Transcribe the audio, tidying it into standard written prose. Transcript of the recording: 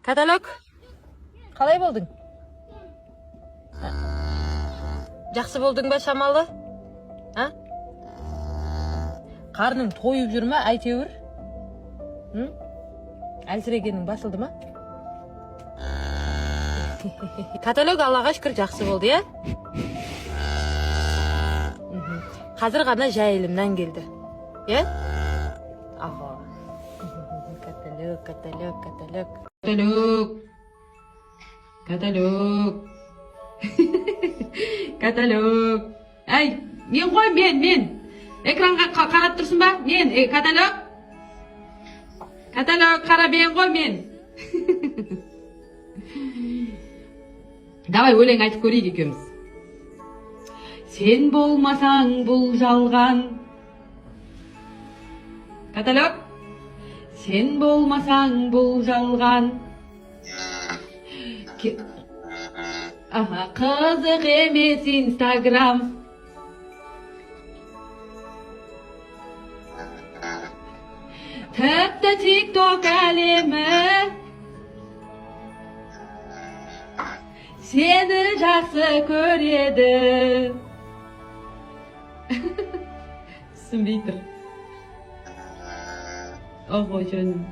Katalog. Қалай болдың? Жақсы болдың ба шамалы? А? Қарның тойып жүр ме әйтеуір? Әлсірегенің басылды ма? Каталог Аллаға шүкір жақсы болды, я? Қазір ғана жайылымнан келді. Я? Аға. Каталог. Каталог. Ай, мен ғой, мен. Экранға қарап тұрсын ба? Мен, каталог. Каталог, қара мен ғой, мен. Давай өлең айтып көрейік екеуміз. Сен болмасаң бұл жалған. Каталог. Сен болмасаң бұл жалған. Қызық емес Инстаграм. Тіпті тик-ток әлемі сені жақсы көреді. Түсінбей тұр. Ой жаным.